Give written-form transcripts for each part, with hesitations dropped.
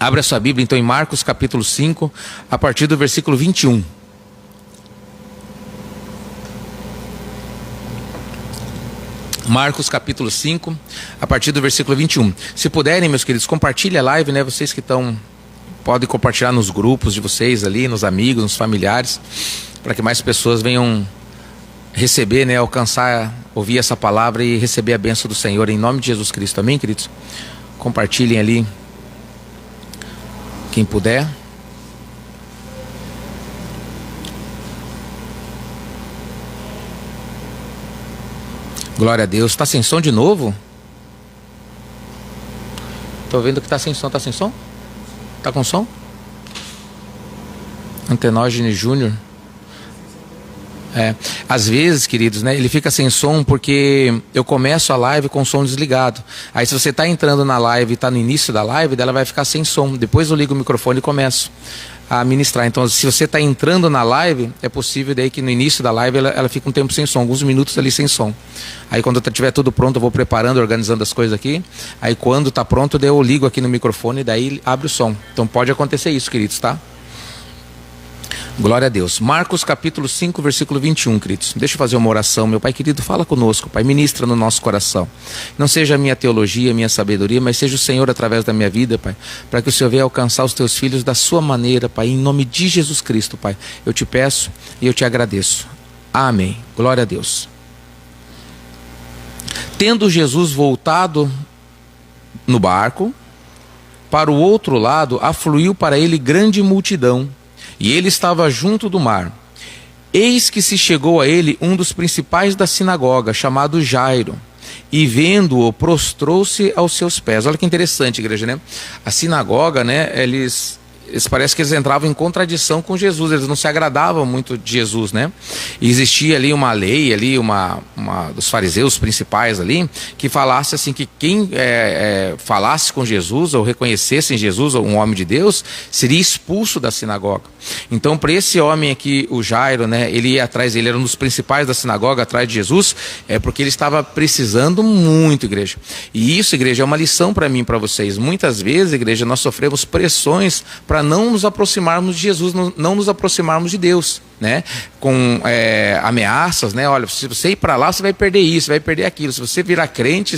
Abra a sua Bíblia então em Marcos capítulo 5, a partir do versículo 21. Marcos capítulo 5, a partir do versículo 21. Se puderem, meus queridos, compartilhem a live, né? Vocês que estão, podem compartilhar nos grupos de vocês ali, nos amigos, nos familiares, para que mais pessoas venham receber, né? Alcançar, ouvir essa palavra e receber a bênção do Senhor, em nome de Jesus Cristo. Amém, queridos? Compartilhem ali, quem puder. Glória a Deus. Está sem som de novo? Estou vendo que está sem som. Está sem som? Está com som? Antenógeno Júnior. Às vezes, queridos, né, ele fica sem som porque eu começo a live com o som desligado. Aí se você está entrando na live e está no início da live, ela vai ficar sem som. Depois eu ligo o microfone e começo a ministrar. Então, se você está entrando na live, é possível daí que no início da live ela fica um tempo sem som, alguns minutos ali sem som. Aí quando estiver tudo pronto, eu vou preparando, organizando as coisas aqui. Aí quando está pronto, daí eu ligo aqui no microfone e daí abre o som. Então pode acontecer isso, queridos, tá? Glória a Deus. Marcos capítulo 5, versículo 21, queridos. Deixa eu fazer uma oração. Meu Pai querido, fala conosco, Pai. Ministra no nosso coração. Não seja a minha teologia, a minha sabedoria, mas seja o Senhor através da minha vida, Pai. Para que o Senhor venha alcançar os teus filhos da sua maneira, Pai. Em nome de Jesus Cristo, Pai. Eu te peço e eu te agradeço. Amém. Glória a Deus. Tendo Jesus voltado no barco, para o outro lado, afluiu para ele grande multidão. E ele estava junto do mar. Eis que se chegou a ele um dos principais da sinagoga, chamado Jairo. E vendo-o, prostrou-se aos seus pés. Olha que interessante, igreja, né? A sinagoga, né? Parece que eles entravam em contradição com Jesus. Eles não se agradavam muito de Jesus, né? E existia ali uma lei, ali uma dos fariseus principais ali, que falasse assim, que quem falasse com Jesus, ou reconhecesse em Jesus, ou um homem de Deus, seria expulso da sinagoga. Então, para esse homem aqui, o Jairo, né? Ele ia atrás, ele era um dos principais da sinagoga, atrás de Jesus, porque ele estava precisando muito, igreja. E isso, igreja, é uma lição para mim e para vocês. Muitas vezes, igreja, nós sofremos pressões para não nos aproximarmos de Jesus, não nos aproximarmos de Deus, né? Com ameaças, né? Olha, se você ir para lá, você vai perder isso, vai perder aquilo. Se você virar crente,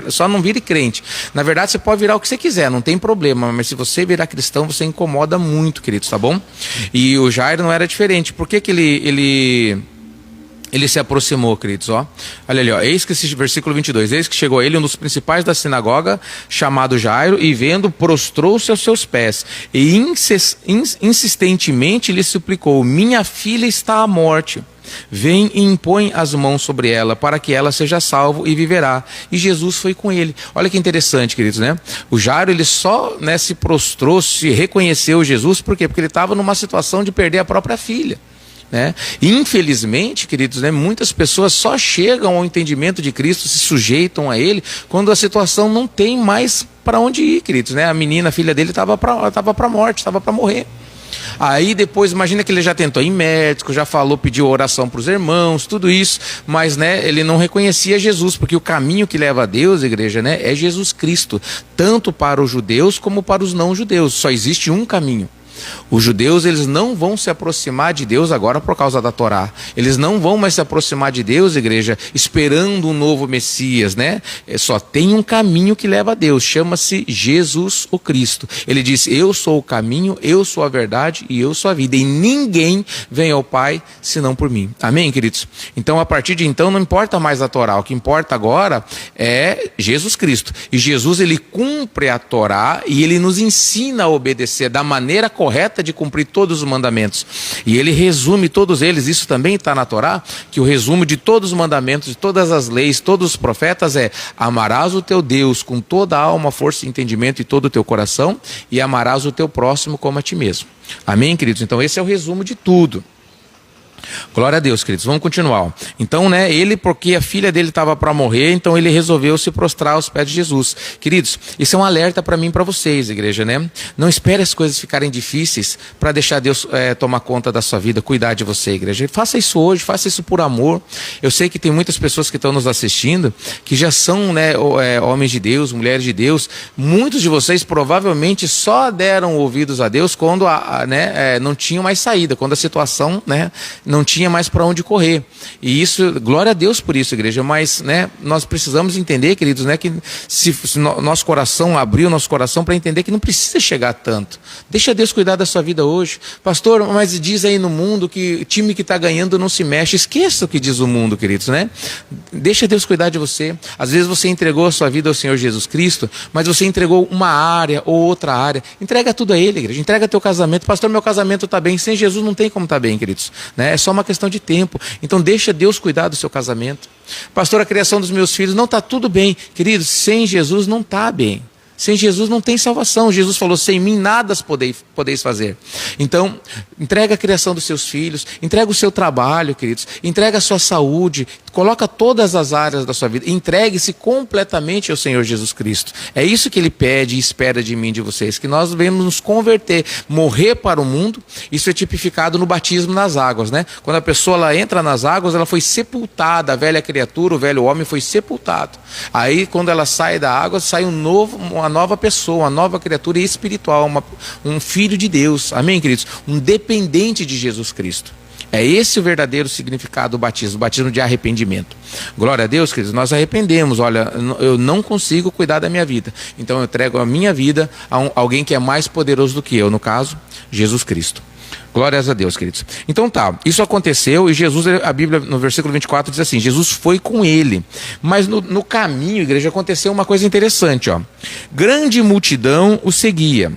só não vire crente. Na verdade, você pode virar o que você quiser, não tem problema, mas se você virar cristão, você incomoda muito, queridos, tá bom? E o Jairo não era diferente. Por que ele se aproximou, queridos, ó. Olha ali, ó. Eis que esse versículo 22. Eis que chegou a ele um dos principais da sinagoga, chamado Jairo, e vendo, prostrou-se aos seus pés. E insistentemente lhe suplicou: minha filha está à morte. Vem e impõe as mãos sobre ela, para que ela seja salvo e viverá. E Jesus foi com ele. Olha que interessante, queridos, né? O Jairo, ele só, né, se prostrou, se reconheceu Jesus, por quê? Porque ele estava numa situação de perder a própria filha. Né? Infelizmente, queridos, né, muitas pessoas só chegam ao entendimento de Cristo, se sujeitam a Ele, quando a situação não tem mais para onde ir, queridos, né? A menina, a filha dele, estava para a morte, estava para morrer. Aí depois, imagina que ele já tentou ir médico, já falou, pediu oração para os irmãos, tudo isso, mas, né, ele não reconhecia Jesus, porque o caminho que leva a Deus, igreja, né, é Jesus Cristo, tanto para os judeus como para os não judeus. Só existe um caminho. Os judeus, eles não vão se aproximar de Deus agora por causa da Torá. Eles não vão mais se aproximar de Deus, igreja, esperando um novo Messias, né? Só tem um caminho que leva a Deus, chama-se Jesus o Cristo. Ele diz: eu sou o caminho, eu sou a verdade e eu sou a vida. E ninguém vem ao Pai senão por mim. Amém, queridos? Então, a partir de então, não importa mais a Torá. O que importa agora é Jesus Cristo. E Jesus, ele cumpre a Torá e ele nos ensina a obedecer da maneira correta de cumprir todos os mandamentos. E ele resume todos eles. Isso também está na Torá, que o resumo de todos os mandamentos, de todas as leis, todos os profetas é: amarás o teu Deus com toda a alma, força e entendimento e todo o teu coração, e amarás o teu próximo como a ti mesmo. Amém, queridos? Então esse é o resumo de tudo. Glória a Deus, queridos. Vamos continuar. Então, né, ele, porque a filha dele estava para morrer, então ele resolveu se prostrar aos pés de Jesus. Queridos, isso é um alerta para mim e para vocês, igreja, né? Não espere as coisas ficarem difíceis para deixar Deus tomar conta da sua vida, cuidar de você, igreja. Faça isso hoje, faça isso por amor. Eu sei que tem muitas pessoas que estão nos assistindo, que já são, né, homens de Deus, mulheres de Deus. Muitos de vocês provavelmente só deram ouvidos a Deus quando não tinham mais saída, quando a situação, né, não tinha mais para onde correr. E isso, glória a Deus por isso, igreja, mas, né, nós precisamos entender, queridos, né, que se nosso coração abrir o nosso coração para entender que não precisa chegar tanto. Deixa Deus cuidar da sua vida hoje. Pastor, mas diz aí no mundo que time que está ganhando não se mexe. Esqueça o que diz o mundo, queridos, né? Deixa Deus cuidar de você. Às vezes você entregou a sua vida ao Senhor Jesus Cristo, mas você entregou uma área ou outra área. Entrega tudo a Ele, igreja. Entrega teu casamento. Pastor, meu casamento está bem. Sem Jesus não tem como estar bem, queridos, né? É só uma questão de tempo. Então deixa Deus cuidar do seu casamento. Pastor, a criação dos meus filhos não está tudo bem. Queridos, sem Jesus não está bem. Sem Jesus não tem salvação. Jesus falou, sem mim nada podeis fazer. Então, entrega a criação dos seus filhos, entrega o seu trabalho, queridos, entrega a sua saúde, coloca todas as áreas da sua vida, entregue-se completamente ao Senhor Jesus Cristo. É isso que Ele pede e espera de mim e de vocês, que nós devemos nos converter, morrer para o mundo. Isso é tipificado no batismo nas águas, né? Quando a pessoa ela entra nas águas, ela foi sepultada, a velha criatura, o velho homem foi sepultado. Aí, quando ela sai da água, sai uma nova pessoa, uma nova criatura espiritual, um filho de Deus, amém, queridos? Um dependente de Jesus Cristo. É esse o verdadeiro significado do batismo, o batismo de arrependimento. Glória a Deus, queridos, nós arrependemos. Olha, eu não consigo cuidar da minha vida, então eu entrego a minha vida a alguém que é mais poderoso do que eu, no caso, Jesus Cristo. Glórias a Deus, queridos. Então tá, isso aconteceu e Jesus, a Bíblia no versículo 24 diz assim, Jesus foi com ele. Mas no caminho, igreja, aconteceu uma coisa interessante, ó. Grande multidão o seguia.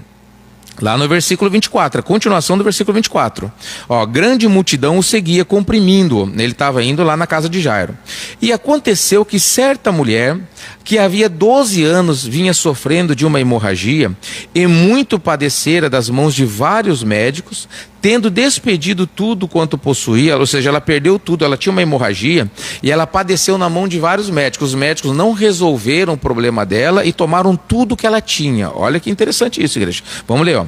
Lá no versículo 24, a continuação do versículo 24. Ó, grande multidão o seguia, comprimindo-o. Ele estava indo lá na casa de Jairo. E aconteceu que certa mulher, que havia 12 anos vinha sofrendo de uma hemorragia, e muito padecera das mãos de vários médicos, tendo despedido tudo quanto possuía, ou seja, ela perdeu tudo, ela tinha uma hemorragia, e ela padeceu na mão de vários médicos. Os médicos não resolveram o problema dela e tomaram tudo que ela tinha. Olha que interessante isso, igreja. Vamos ler, ó.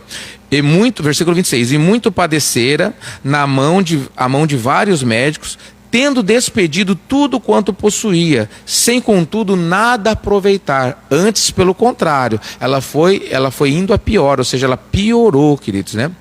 Versículo 26, e muito padecera a mão de vários médicos, tendo despedido tudo quanto possuía, sem contudo nada aproveitar. Antes, pelo contrário, ela foi indo a pior, ou seja, ela piorou, queridos, né?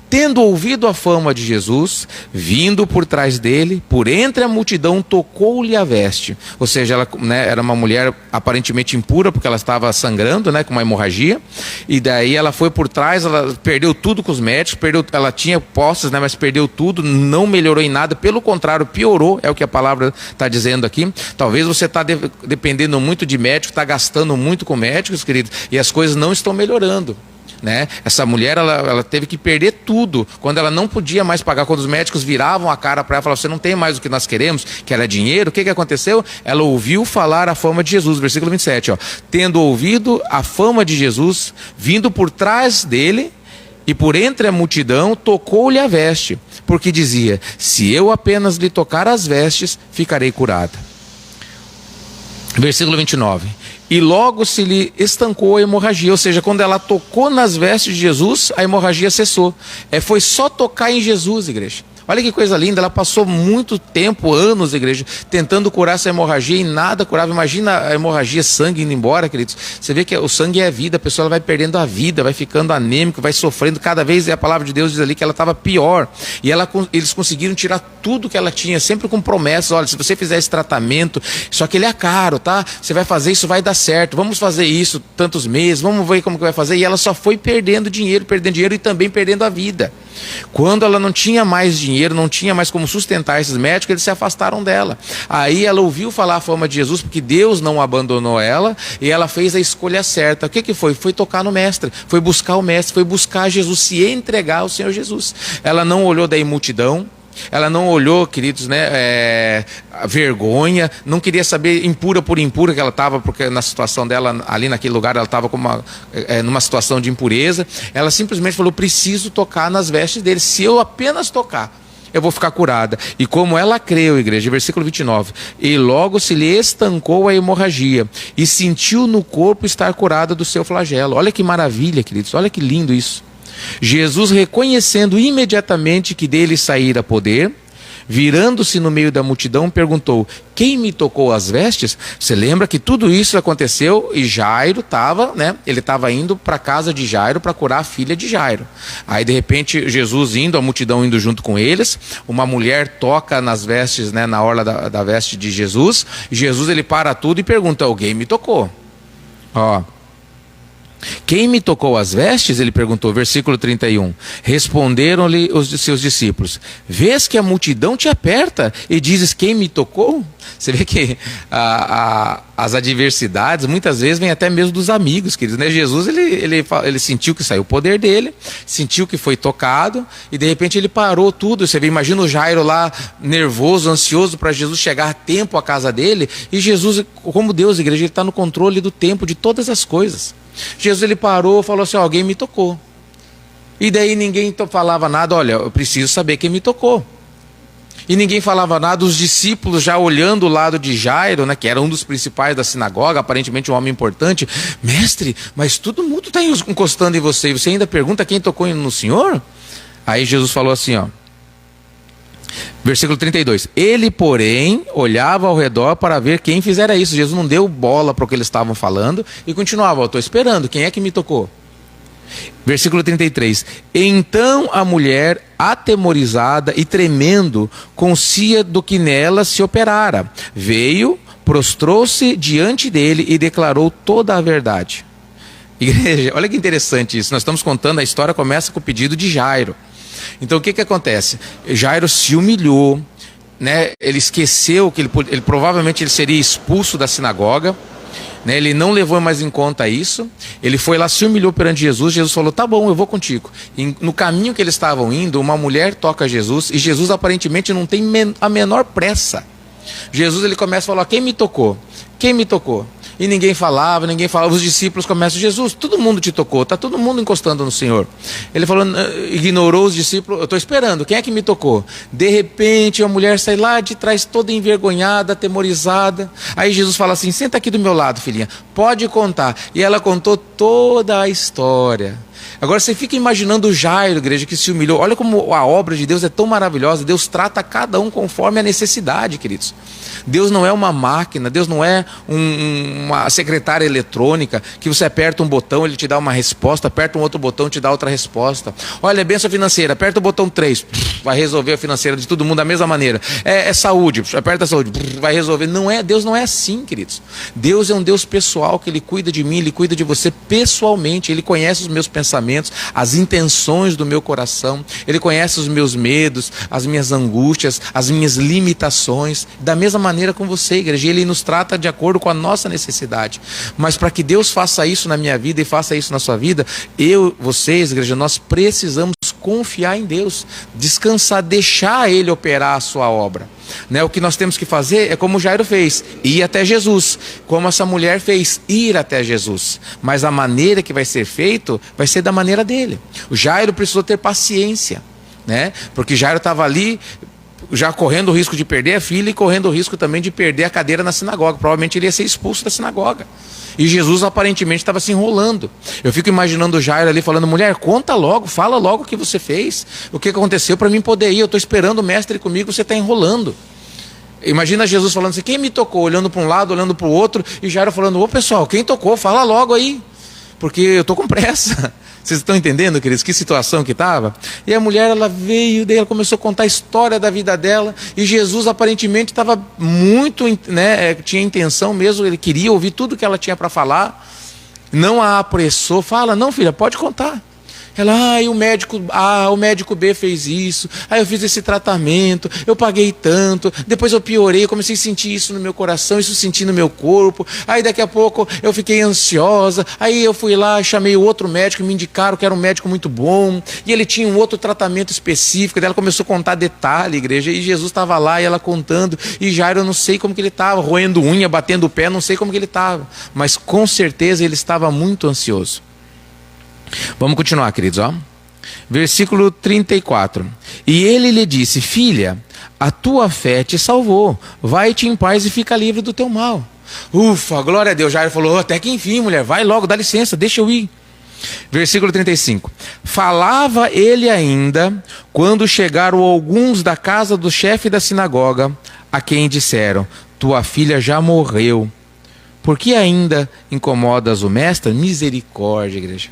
Tendo ouvido a fama de Jesus, vindo por trás dele, por entre a multidão, tocou-lhe a veste. Ou seja, ela, né, era uma mulher aparentemente impura, porque ela estava sangrando, né, com uma hemorragia. E daí ela foi por trás, ela perdeu tudo com os médicos, ela tinha posses, né, mas perdeu tudo, não melhorou em nada, pelo contrário, piorou, é o que a palavra está dizendo aqui. Talvez você está dependendo muito de médico, está gastando muito com médicos, queridos, e as coisas não estão melhorando. Né? Essa mulher, ela teve que perder tudo, quando ela não podia mais pagar, quando os médicos viravam a cara para ela e falavam, você não tem mais o que nós queremos, que era dinheiro. O que aconteceu? Ela ouviu falar a fama de Jesus, versículo 27, ó. Tendo ouvido a fama de Jesus, vindo por trás dele e por entre a multidão, tocou-lhe a veste, porque dizia, se eu apenas lhe tocar as vestes, ficarei curada. Versículo 29. E logo se lhe estancou a hemorragia, ou seja, quando ela tocou nas vestes de Jesus, a hemorragia cessou. Foi só tocar em Jesus, igreja. Olha que coisa linda, ela passou muito tempo, anos, igreja, tentando curar essa hemorragia e nada curava. Imagina a hemorragia, sangue indo embora, queridos. Você vê que o sangue é a vida, a pessoa ela vai perdendo a vida, vai ficando anêmica, vai sofrendo. Cada vez a palavra de Deus diz ali que ela estava pior. E eles conseguiram tirar tudo que ela tinha, sempre com promessas. Olha, se você fizer esse tratamento, só que ele é caro, tá? Você vai fazer isso, vai dar certo. Vamos fazer isso tantos meses, vamos ver como que vai fazer. E ela só foi perdendo dinheiro e também perdendo a vida. Quando ela não tinha mais dinheiro, não tinha mais como sustentar esses médicos, eles se afastaram dela. Aí ela ouviu falar a fama de Jesus, porque Deus não abandonou ela, e ela fez a escolha certa. O que foi? Foi tocar no mestre, foi buscar o mestre, foi buscar Jesus, se entregar ao Senhor Jesus. Ela não olhou daí multidão, ela não olhou, queridos, né, a vergonha, não queria saber impura por impura que ela estava, porque na situação dela, ali naquele lugar, ela estava numa situação de impureza. Ela simplesmente falou, preciso tocar nas vestes dele, se eu apenas tocar, eu vou ficar curada. E como ela creu, igreja, versículo 29, e logo se lhe estancou a hemorragia, e sentiu no corpo estar curada do seu flagelo. Olha que maravilha, queridos, olha que lindo isso. Jesus, reconhecendo imediatamente que dele saíra poder, virando-se no meio da multidão, perguntou: quem me tocou as vestes? Você lembra que tudo isso aconteceu e Jairo estava, né? Ele estava indo para a casa de Jairo para curar a filha de Jairo. Aí de repente Jesus indo, a multidão indo junto com eles, uma mulher toca nas vestes, né? Na orla da veste de Jesus. Jesus ele para tudo e pergunta: alguém me tocou? Ó. Quem me tocou as vestes? Ele perguntou, versículo 31. Responderam-lhe os seus discípulos: vês que a multidão te aperta e dizes: quem me tocou? Você vê que as adversidades muitas vezes vêm até mesmo dos amigos, queridos, né? Jesus ele sentiu que saiu o poder dele, sentiu que foi tocado e de repente ele parou tudo. Você vê, imagina o Jairo lá nervoso, ansioso para Jesus chegar a tempo à casa dele, e Jesus, como Deus, igreja, ele está no controle do tempo de todas as coisas. Jesus ele parou, falou assim: alguém me tocou. E daí ninguém falava nada. Olha, eu preciso saber quem me tocou. E ninguém falava nada. Os discípulos já olhando o lado de Jairo, né, que era um dos principais da sinagoga, aparentemente um homem importante: mestre, mas todo mundo está encostando em você e você ainda pergunta quem tocou no Senhor? Aí Jesus falou assim, ó, versículo 32. Ele, porém, olhava ao redor para ver quem fizera isso. Jesus não deu bola para o que eles estavam falando e continuava: eu estou esperando, quem é que me tocou? Versículo 33. Então a mulher, atemorizada e tremendo, concia do que nela se operara, veio, prostrou-se diante dele e declarou toda a verdade. Igreja, olha que interessante isso. Nós estamos contando, a história começa com o pedido de Jairo. Então o que acontece? Jairo se humilhou, né? Ele esqueceu que ele provavelmente ele seria expulso da sinagoga, né? Ele não levou mais em conta isso. Ele foi lá, se humilhou perante Jesus. Jesus falou: tá bom, eu vou contigo. E no caminho que eles estavam indo, uma mulher toca Jesus, e Jesus aparentemente não tem a menor pressa. Jesus ele começa a falar: quem me tocou? Quem me tocou? E ninguém falava. Os discípulos começam: Jesus, todo mundo te tocou, está todo mundo encostando no Senhor. Ele falou, ignorou os discípulos: eu estou esperando, quem é que me tocou? De repente a mulher sai lá de trás toda envergonhada, atemorizada. Aí Jesus fala assim: senta aqui do meu lado, filhinha, pode contar. E ela contou toda a história. Agora você fica imaginando o Jairo, igreja, que se humilhou. Olha como a obra de Deus é tão maravilhosa. Deus trata cada um conforme a necessidade, queridos. Deus não é uma máquina, Deus não é uma secretária eletrônica que você aperta um botão, ele te dá uma resposta, aperta um outro botão, te dá outra resposta. Olha, é bênção financeira, aperta o botão 3, vai resolver a financeira de todo mundo da mesma maneira. É saúde, aperta a saúde, vai resolver. Não é, Deus não é assim, queridos. Deus é um Deus pessoal, que Ele cuida de mim, Ele cuida de você pessoalmente. Ele conhece os meus pensamentos, as intenções do meu coração. Ele conhece os meus medos, as minhas angústias, as minhas limitações. Da mesma maneira com você, igreja. Ele nos trata de acordo com a nossa necessidade. Mas para que Deus faça isso na minha vida e faça isso na sua vida, vocês, igreja, nós precisamos confiar em Deus, descansar, deixar Ele operar a sua obra. Né? O que nós temos que fazer é como Jairo fez: ir até Jesus. Como essa mulher fez: ir até Jesus. Mas a maneira que vai ser feito vai ser da maneira dele. O Jairo precisou ter paciência, né? Porque Jairo estava ali já correndo o risco de perder a filha e correndo o risco também de perder a cadeira na sinagoga. Provavelmente ele ia ser expulso da sinagoga. E Jesus aparentemente estava se enrolando. Eu fico imaginando o Jairo ali falando: mulher, conta logo, fala logo o que você fez, o que aconteceu para mim poder ir. Eu estou esperando o mestre comigo, você está enrolando. Imagina Jesus falando assim: quem me tocou? Olhando para um lado, olhando para o outro, e Jairo falando: ô pessoal, quem tocou? Fala logo aí, porque eu estou com pressa. Vocês estão entendendo, queridos, que situação que estava? E a mulher, ela veio, daí ela começou a contar a história da vida dela, e Jesus aparentemente estava muito, né, tinha intenção mesmo, ele queria ouvir tudo que ela tinha para falar, não a apressou. Fala, não filha, pode contar. Ela, o médico B fez isso, aí eu fiz esse tratamento, eu paguei tanto, depois eu piorei, eu comecei a sentir isso no meu coração, isso senti no meu corpo, aí daqui a pouco eu fiquei ansiosa, aí eu fui lá, chamei o outro médico, me indicaram que era um médico muito bom, e ele tinha um outro tratamento específico. Daí ela começou a contar detalhe, igreja, e Jesus estava lá, e ela contando, e Jairo, eu não sei como que ele estava, roendo unha, batendo o pé, não sei como que ele estava, mas com certeza ele estava muito ansioso. Vamos continuar, queridos, ó. Versículo 34. E ele lhe disse: filha, a tua fé te salvou, vai-te em paz e fica livre do teu mal. Ufa, glória a Deus. Jairo falou: até que enfim, mulher, vai logo, dá licença, deixa eu ir. Versículo 35. Falava ele ainda, quando chegaram alguns da casa do chefe da sinagoga, a quem disseram: tua filha já morreu, por que ainda incomodas o mestre? Misericórdia, igreja.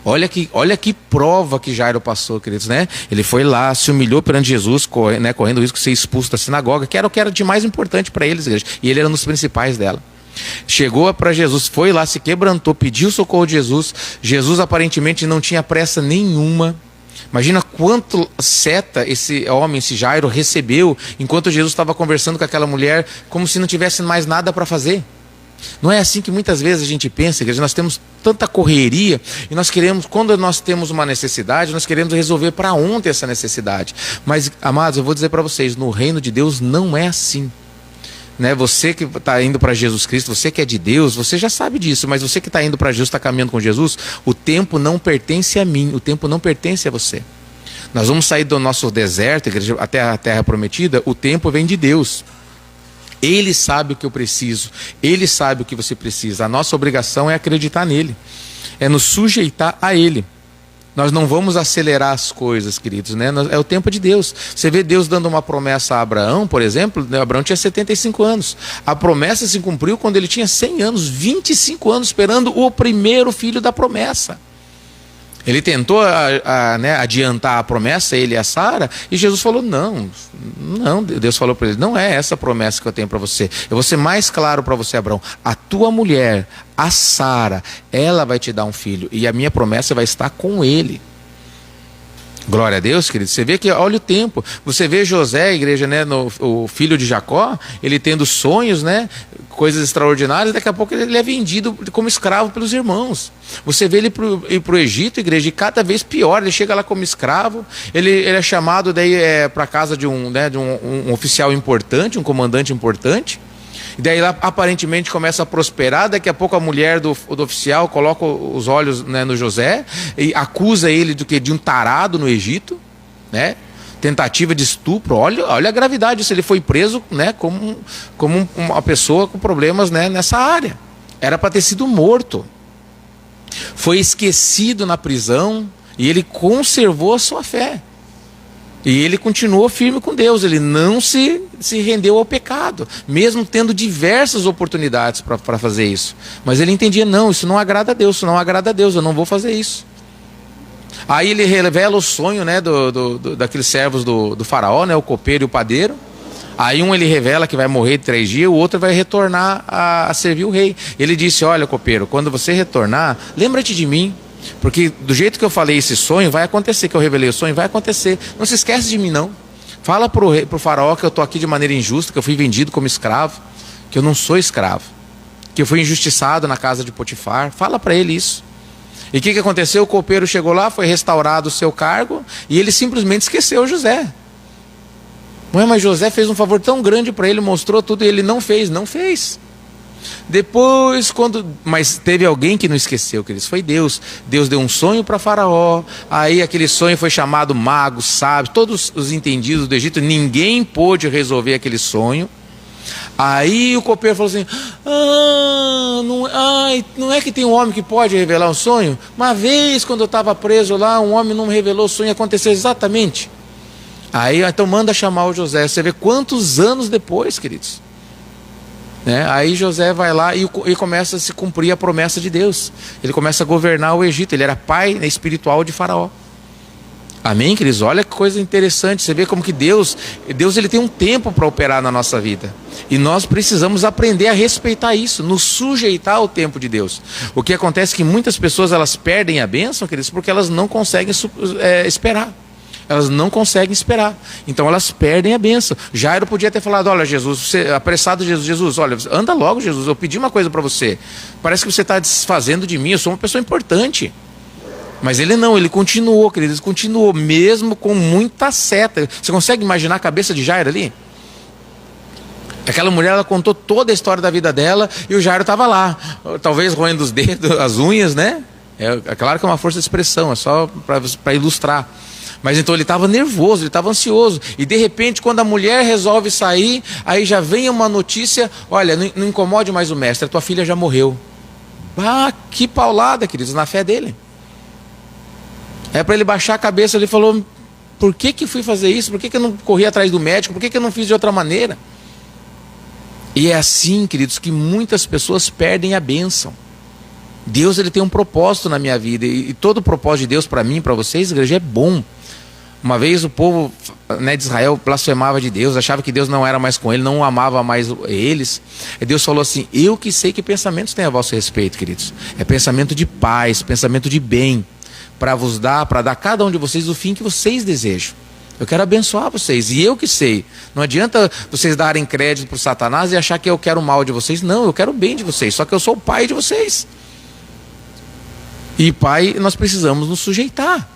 Olha que prova que Jairo passou, queridos, né? Ele foi lá, se humilhou perante Jesus, correndo o risco de ser expulso da sinagoga, que era o que era de mais importante para eles, igreja. E ele era um dos principais dela. Chegou para Jesus, foi lá, se quebrantou, pediu socorro de Jesus. Jesus aparentemente não tinha pressa nenhuma. Imagina quanto seta esse homem, esse Jairo, recebeu enquanto Jesus estava conversando com aquela mulher, como se não tivesse mais nada para fazer. Não é assim que muitas vezes a gente pensa, igreja? Nós temos tanta correria e nós queremos, quando nós temos uma necessidade, nós queremos resolver para ontem essa necessidade. Mas, amados, eu vou dizer para vocês, no reino de Deus não é assim. Né? Você que está indo para Jesus Cristo, você que é de Deus, você já sabe disso, mas você que está indo para Jesus, está caminhando com Jesus, o tempo não pertence a mim, o tempo não pertence a você. Nós vamos sair do nosso deserto, igreja, até a terra prometida, o tempo vem de Deus. Ele sabe o que eu preciso, Ele sabe o que você precisa. A nossa obrigação é acreditar nele, é nos sujeitar a Ele. Nós não vamos acelerar as coisas, queridos, né? É o tempo de Deus. Você vê Deus dando uma promessa a Abraão, por exemplo, Abraão tinha 75 anos. A promessa se cumpriu quando ele tinha 100 anos, 25 anos esperando o primeiro filho da promessa. Ele tentou adiantar a promessa, ele e a Sara, e Jesus falou: não, Deus falou para ele: não é essa a promessa que eu tenho para você. Eu vou ser mais claro para você, Abraão. A tua mulher, a Sara, ela vai te dar um filho, e a minha promessa vai estar com ele. Glória a Deus, querido. Você vê que, olha o tempo. Você vê José, igreja, né, o filho de Jacó, ele tendo sonhos, né, coisas extraordinárias, daqui a pouco ele é vendido como escravo pelos irmãos. Você vê ele ir para o Egito, igreja, e cada vez pior. Ele chega lá como escravo, ele é chamado daí para a casa de um oficial importante, um comandante importante. E daí lá aparentemente começa a prosperar. Daqui a pouco a mulher do oficial coloca os olhos, né, no José e acusa ele de um tarado no Egito, né? Tentativa de estupro. Olha a gravidade disso. Ele foi preso, né, como uma pessoa com problemas, né, nessa área. Era para ter sido morto. Foi esquecido na prisão e ele conservou a sua fé. E ele continuou firme com Deus, ele não se rendeu ao pecado, mesmo tendo diversas oportunidades para fazer isso. Mas ele entendia: não, isso não agrada a Deus, isso não agrada a Deus, eu não vou fazer isso. Aí ele revela o sonho, né, daqueles servos do faraó, né, o copeiro e o padeiro. Aí ele revela que vai morrer de 3 dias, o outro vai retornar a servir o rei. Ele disse: olha, copeiro, quando você retornar, lembra-te de mim. Porque do jeito que eu falei esse sonho, vai acontecer, que eu revelei o sonho, vai acontecer. Não se esquece de mim, não. Fala pro faraó que eu estou aqui de maneira injusta, que eu fui vendido como escravo, que eu não sou escravo, que eu fui injustiçado na casa de Potifar. Fala para ele isso. E o que aconteceu? O copeiro chegou lá, foi restaurado o seu cargo, e ele simplesmente esqueceu José. Mas José fez um favor tão grande para ele, mostrou tudo, e ele não fez. Depois, mas teve alguém que não esqueceu, queridos, foi Deus. Deus deu um sonho para Faraó, aí aquele sonho foi chamado magos, sábios, todos os entendidos do Egito, ninguém pôde resolver aquele sonho. Aí o copeiro falou assim: não é que tem um homem que pode revelar um sonho? Uma vez, quando eu estava preso lá, um homem não me revelou o sonho, aconteceu exatamente. Aí, então manda chamar o José. Você vê quantos anos depois, queridos. Aí José vai lá e começa a se cumprir a promessa de Deus. Ele começa a governar o Egito. Ele era pai, né, espiritual de Faraó. Amém, queridos? Olha que coisa interessante. Você vê como que Deus ele tem um tempo para operar na nossa vida. E nós precisamos aprender a respeitar isso, nos sujeitar ao tempo de Deus. O que acontece é que muitas pessoas elas perdem a bênção, queridos, porque elas não conseguem esperar. Elas não conseguem esperar. Então elas perdem a bênção. Jairo podia ter falado: olha, Jesus, você, apressado, Jesus, olha, anda logo, Jesus, eu pedi uma coisa para você. Parece que você está desfazendo de mim, eu sou uma pessoa importante. Mas ele não, ele continuou, queridos, continuou, mesmo com muita seta. Você consegue imaginar a cabeça de Jairo ali? Aquela mulher, ela contou toda a história da vida dela e o Jairo estava lá, talvez roendo os dedos, as unhas, né? É claro que é uma força de expressão, é só para ilustrar. Mas então ele estava nervoso, ele estava ansioso. E de repente, quando a mulher resolve sair, aí já vem uma notícia: olha, não incomode mais o mestre, a tua filha já morreu. Ah, que paulada, queridos, na fé dele. É para ele baixar a cabeça. Ele falou: por que fui fazer isso? Por que eu não corri atrás do médico? Por que eu não fiz de outra maneira? E é assim, queridos, que muitas pessoas perdem a bênção. Deus, ele tem um propósito na minha vida. E todo o propósito de Deus para mim, para vocês, igreja, é bom. Uma vez o povo, né, de Israel blasfemava de Deus, achava que Deus não era mais com ele, não amava mais eles. E Deus falou assim: eu que sei que pensamentos têm a vosso respeito, queridos. É pensamento de paz, pensamento de bem, para vos dar, para dar a cada um de vocês o fim que vocês desejam. Eu quero abençoar vocês, e eu que sei. Não adianta vocês darem crédito para o Satanás e achar que eu quero o mal de vocês. Não, eu quero o bem de vocês, só que eu sou o pai de vocês. E pai, nós precisamos nos sujeitar.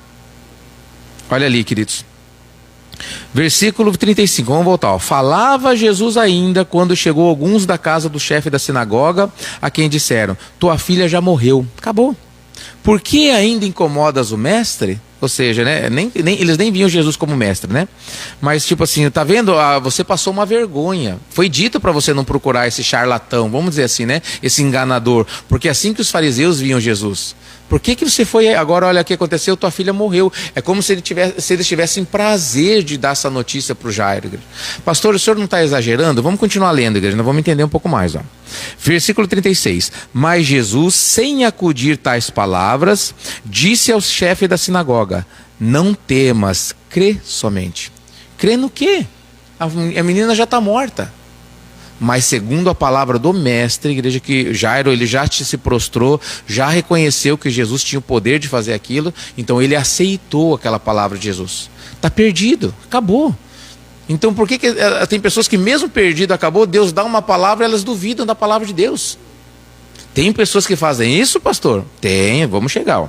Olha ali, queridos. Versículo 35, vamos voltar. Ó. Falava Jesus ainda quando chegou alguns da casa do chefe da sinagoga, a quem disseram: tua filha já morreu. Acabou. Por que ainda incomodas o mestre? Ou seja, né, eles nem viam Jesus como mestre, né? Mas tipo assim, tá vendo? Você passou uma vergonha. Foi dito para você não procurar esse charlatão, vamos dizer assim, né? Esse enganador. Porque é assim que os fariseus viam Jesus. Por que você foi agora? Olha o que aconteceu, tua filha morreu. É como se eles tivessem prazer de dar essa notícia para o Jairo. Igreja. Pastor, o senhor não está exagerando? Vamos continuar lendo, igreja, nós vamos entender um pouco mais. Ó. Versículo 36. Mas Jesus, sem acudir tais palavras, disse ao chefe da sinagoga: não temas, crê somente. Crê no quê? A menina já está morta. Mas segundo a palavra do mestre, igreja, que Jairo, ele já se prostrou, já reconheceu que Jesus tinha o poder de fazer aquilo, então ele aceitou aquela palavra de Jesus. Está perdido, acabou. Então por que tem pessoas que mesmo perdido, acabou, Deus dá uma palavra, elas duvidam da palavra de Deus? Tem pessoas que fazem isso, pastor? Tem, vamos chegar, ó.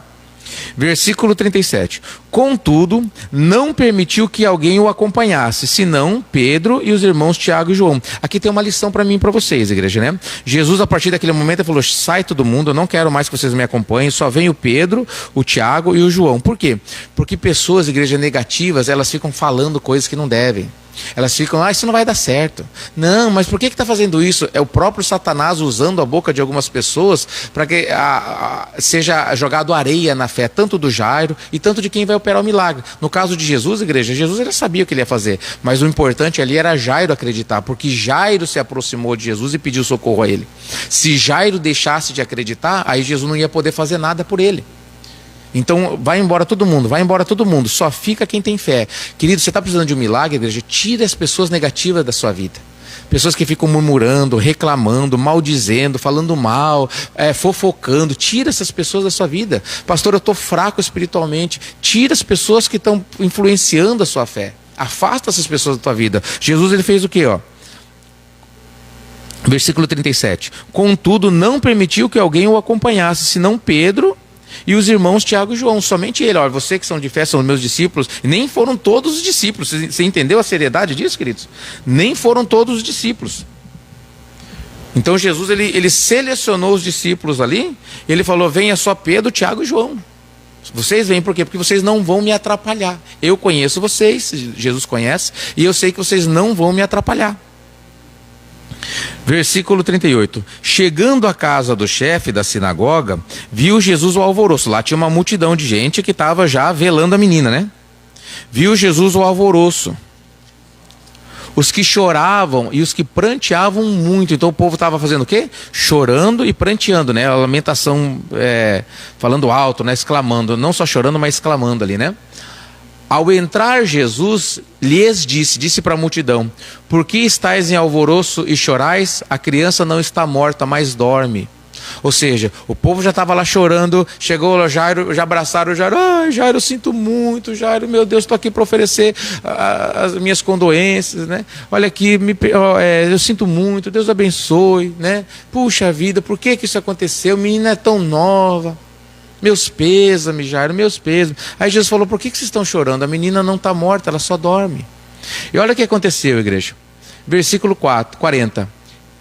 Versículo 37. Contudo, não permitiu que alguém o acompanhasse, senão Pedro e os irmãos Tiago e João. Aqui tem uma lição para mim e para vocês, igreja, né? Jesus, a partir daquele momento, falou: sai todo mundo, eu não quero mais que vocês me acompanhem, só vem o Pedro, o Tiago e o João. Por quê? Porque pessoas, igreja, negativas, elas ficam falando coisas que não devem. Elas ficam: isso não vai dar certo. Não, mas por que está fazendo isso? É o próprio Satanás usando a boca de algumas pessoas para que seja jogado areia na fé, tanto do Jairo e tanto de quem vai operar o milagre. No caso de Jesus, igreja, Jesus ele sabia o que ele ia fazer, mas o importante ali era Jairo acreditar, porque Jairo se aproximou de Jesus e pediu socorro a ele. Se Jairo deixasse de acreditar, aí Jesus não ia poder fazer nada por ele. Então, vai embora todo mundo, só fica quem tem fé. Querido, você está precisando de um milagre, igreja? Tira as pessoas negativas da sua vida. Pessoas que ficam murmurando, reclamando, maldizendo, falando mal, fofocando. Tira essas pessoas da sua vida. Pastor, eu estou fraco espiritualmente. Tira as pessoas que estão influenciando a sua fé. Afasta essas pessoas da tua vida. Jesus, ele fez o quê? Ó? Versículo 37. Contudo, não permitiu que alguém o acompanhasse, senão Pedro e os irmãos Tiago e João. Somente ele. Olha, você que são de fé, são meus discípulos. Nem foram todos os discípulos. Você entendeu a seriedade disso, queridos? Nem foram todos os discípulos. Então Jesus, ele selecionou os discípulos ali. Ele falou: venha só Pedro, Tiago e João. Vocês vêm por quê? Porque vocês não vão me atrapalhar. Eu conheço vocês, Jesus conhece, e eu sei que vocês não vão me atrapalhar. Versículo 38. Chegando à casa do chefe da sinagoga, viu Jesus o alvoroço. Lá tinha uma multidão de gente que estava já velando a menina, né? Viu Jesus o alvoroço, os que choravam e os que pranteavam muito. Então o povo estava fazendo o quê? Chorando e pranteando, né? A lamentação, falando alto, né? Exclamando, não só chorando, mas exclamando ali, né? Ao entrar Jesus, lhes disse para a multidão: por que estáis em alvoroço e chorais? A criança não está morta, mas dorme. Ou seja, o povo já estava lá chorando, chegou o Jairo, já abraçaram o Jairo: ai, Jairo, eu sinto muito, Jairo, meu Deus, estou aqui para oferecer as minhas condolências, né? Olha aqui, eu sinto muito, Deus abençoe, né? Puxa vida, por que isso aconteceu? A menina é tão nova. Meus pêsames, Jairo, meus pêsames. Aí Jesus falou: por que vocês estão chorando? A menina não está morta, ela só dorme. E olha o que aconteceu, igreja. Versículo 40.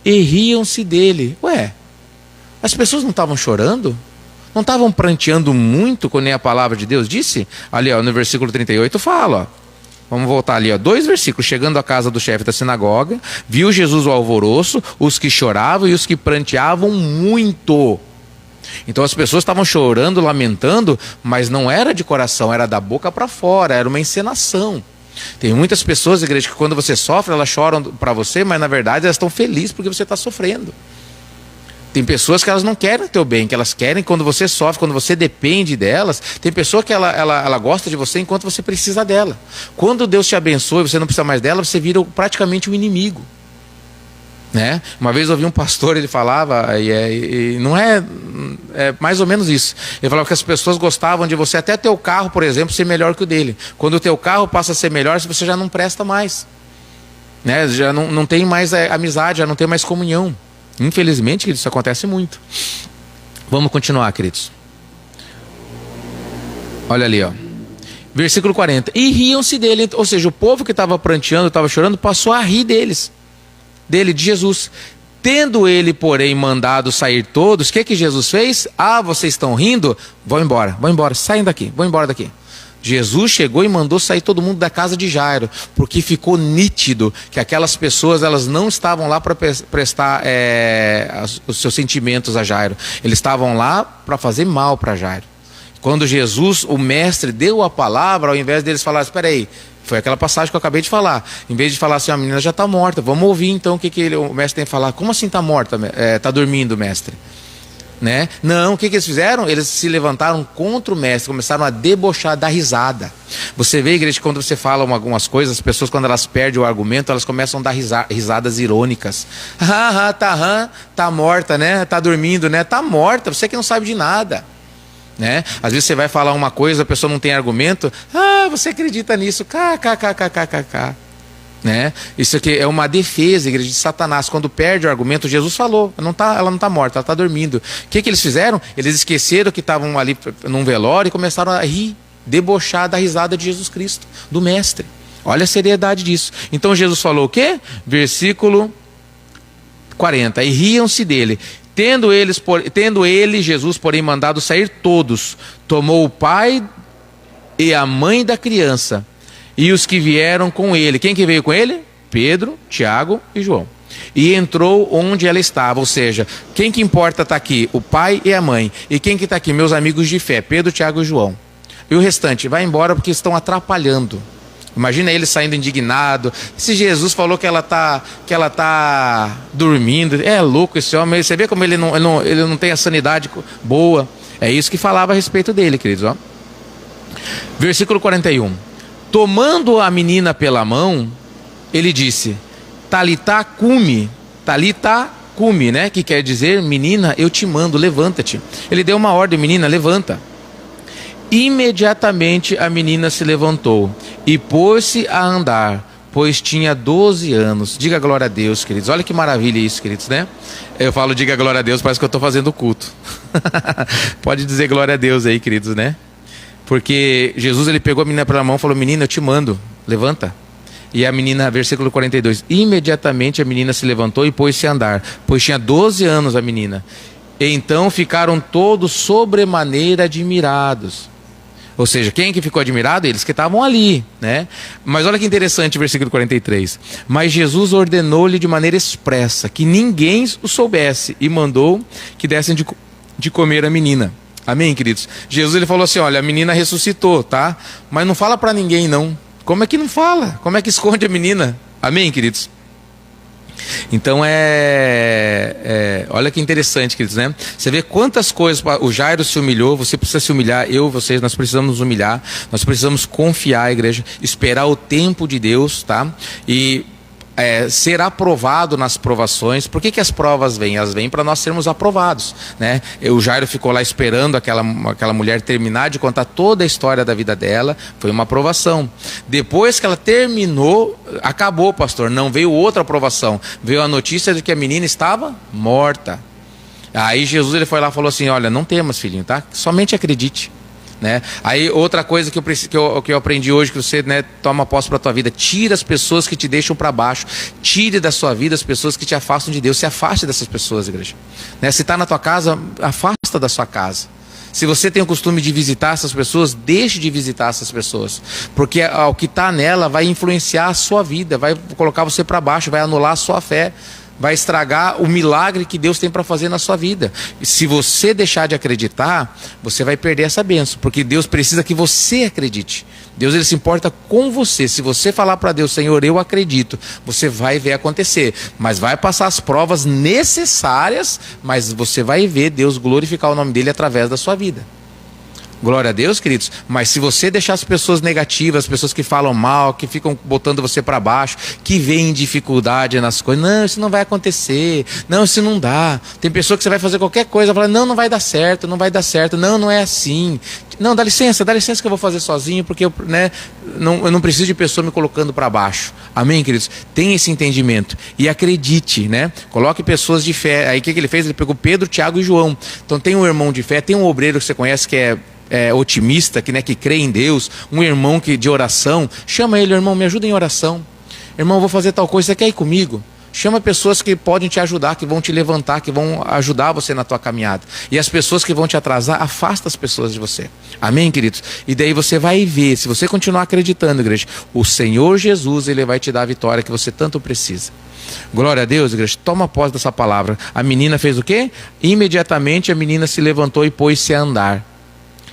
E riam-se dele. Ué, as pessoas não estavam chorando? Não estavam pranteando muito, quando nem a palavra de Deus disse? Ali, ó, no versículo 38 fala, ó. Vamos voltar ali, ó, 2 versículos. Chegando à casa do chefe da sinagoga, viu Jesus o alvoroço, os que choravam e os que pranteavam muito. Então as pessoas estavam chorando, lamentando, mas não era de coração, era da boca para fora, era uma encenação. Tem muitas pessoas, igreja, que quando você sofre, elas choram para você, mas na verdade elas estão felizes porque você está sofrendo. Tem pessoas que elas não querem o teu bem, que elas querem quando você sofre, quando você depende delas. Tem pessoa que ela gosta de você enquanto você precisa dela. Quando Deus te abençoa e você não precisa mais dela, você vira praticamente um inimigo. Né? Uma vez eu ouvi um pastor, ele falava, e não é mais ou menos isso. Ele falava que as pessoas gostavam de você, até teu carro, por exemplo, ser melhor que o dele. Quando o teu carro passa a ser melhor, você já não presta mais. Né? Já não tem mais amizade, já não tem mais comunhão. Infelizmente, isso acontece muito. Vamos continuar, queridos. Olha ali, ó. Versículo 40. E riam-se dele. Ou seja, o povo que estava pranteando, estava chorando, passou a rir deles. Dele, de Jesus. Tendo ele, porém, mandado sair todos, o que Jesus fez? Ah, vocês estão rindo? Vão embora, saem daqui, vão embora daqui. Jesus chegou e mandou sair todo mundo da casa de Jairo, porque ficou nítido que aquelas pessoas, elas não estavam lá para prestar os seus sentimentos a Jairo. Eles estavam lá para fazer mal para Jairo. Quando Jesus, o mestre, deu a palavra, ao invés deles falarem, espera aí, foi aquela passagem que eu acabei de falar. Em vez de falar assim, a menina já está morta, vamos ouvir então o que o mestre tem que falar. Como assim está morta? Está dormindo, mestre? Né? Não, o que eles fizeram? Eles se levantaram contra o mestre, começaram a debochar, dar risada. Você vê, igreja, que quando você fala algumas coisas, as pessoas, quando elas perdem o argumento, elas começam a dar risadas irônicas. Tá morta, né? Tá dormindo, né? Tá morta, você que não sabe de nada. Né? Às vezes você vai falar uma coisa, a pessoa não tem argumento. Você acredita nisso? KKKKKK. Né? Isso aqui é uma defesa, igreja, de Satanás. Quando perde o argumento, Jesus falou, ela não está morta, ela está dormindo. O que eles fizeram? Eles esqueceram que estavam ali num velório e começaram a rir, debochar da risada de Jesus Cristo, do mestre. Olha a seriedade disso. Então Jesus falou o quê? Versículo 40. E riam-se dele. Tendo ele, Jesus, porém, mandado sair todos, tomou o pai e a mãe da criança e os que vieram com ele. Quem que veio com ele? Pedro, Tiago e João. E entrou onde ela estava. Ou seja, quem que importa está aqui? O pai e a mãe. E quem que está aqui? Meus amigos de fé, Pedro, Tiago e João. E o restante, vai embora porque estão atrapalhando. Imagina ele saindo indignado. Se Jesus falou que ela tá dormindo, é louco esse homem. Você vê como ele não tem a sanidade boa. É isso que falava a respeito dele, queridos. Ó. Versículo 41. Tomando a menina pela mão, ele disse, Talitá cumi, né? Que quer dizer, menina, eu te mando, levanta-te. Ele deu uma ordem, menina, levanta. Imediatamente a menina se levantou e pôs-se a andar, pois tinha 12 anos. Diga glória a Deus, queridos. Olha que maravilha isso, queridos, né? Eu falo diga glória a Deus, parece que eu estou fazendo culto. Pode dizer glória a Deus aí, queridos, né? Porque Jesus, ele pegou a menina pela mão e falou, menina, eu te mando, levanta. E a menina, versículo 42, imediatamente a menina se levantou e pôs-se a andar, pois tinha 12 anos a menina. Então ficaram todos sobremaneira admirados. Ou seja, quem que ficou admirado? Eles que estavam ali, né? Mas olha que interessante o versículo 43. Mas Jesus ordenou-lhe de maneira expressa que ninguém o soubesse e mandou que dessem de comer a menina. Amém, queridos? Jesus, ele falou assim, olha, a menina ressuscitou, tá? Mas não fala para ninguém, não. Como é que não fala? Como é que esconde a menina? Amém, queridos? Então olha que interessante, queridos, né? Você vê quantas coisas, o Jairo se humilhou, você precisa se humilhar, vocês, nós precisamos nos humilhar, nós precisamos confiar, igreja, esperar o tempo de Deus, tá? E ser aprovado nas provações. Por que as provas vêm? Elas vêm para nós sermos aprovados, né? O Jairo ficou lá esperando aquela mulher terminar de contar toda a história da vida dela. Foi uma aprovação. Depois que ela terminou, acabou, pastor, não veio outra aprovação, veio a notícia de que a menina estava morta. Aí Jesus, ele foi lá e falou assim, olha, não temas, filhinho, tá? Somente acredite. Né? Aí outra coisa que eu aprendi hoje, que você, né, toma posse para a tua vida, tira as pessoas que te deixam para baixo, tire da sua vida as pessoas que te afastam de Deus, se afaste dessas pessoas, igreja, né? Se está na tua casa, afasta da sua casa. Se você tem o costume de visitar essas pessoas, deixe de visitar essas pessoas. Porque o que está nela vai influenciar a sua vida, vai colocar você para baixo, vai anular a sua fé, vai estragar o milagre que Deus tem para fazer na sua vida. E se você deixar de acreditar, você vai perder essa bênção, porque Deus precisa que você acredite. Deus, ele se importa com você. Se você falar para Deus, Senhor, eu acredito, você vai ver acontecer, mas vai passar as provas necessárias, mas você vai ver Deus glorificar o nome dele através da sua vida. Glória a Deus, queridos. Mas se você deixar as pessoas negativas, as pessoas que falam mal, que ficam botando você para baixo, que veem dificuldade nas coisas, não, isso não vai acontecer, não, isso não dá. Tem pessoa que você vai fazer qualquer coisa, fala, não, não vai dar certo, não vai dar certo, não, não é assim. Não, dá licença que eu vou fazer sozinho, porque eu não preciso de pessoa me colocando para baixo. Amém, queridos? Tenha esse entendimento e acredite, né? Coloque pessoas de fé. Aí o que ele fez? Ele pegou Pedro, Tiago e João. Então tem um irmão de fé, tem um obreiro que você conhece que é otimista, que crê em Deus, um irmão de oração, chama ele, irmão, me ajuda em oração, irmão, vou fazer tal coisa, você quer ir comigo? Chama pessoas que podem te ajudar, que vão te levantar, que vão ajudar você na tua caminhada. E as pessoas que vão te atrasar, afasta as pessoas de você. Amém, queridos? E daí você vai ver, se você continuar acreditando, igreja, o Senhor Jesus, ele vai te dar a vitória que você tanto precisa. Glória a Deus, igreja. Toma posse dessa palavra. A menina fez o quê? Imediatamente a menina se levantou e pôs-se a andar.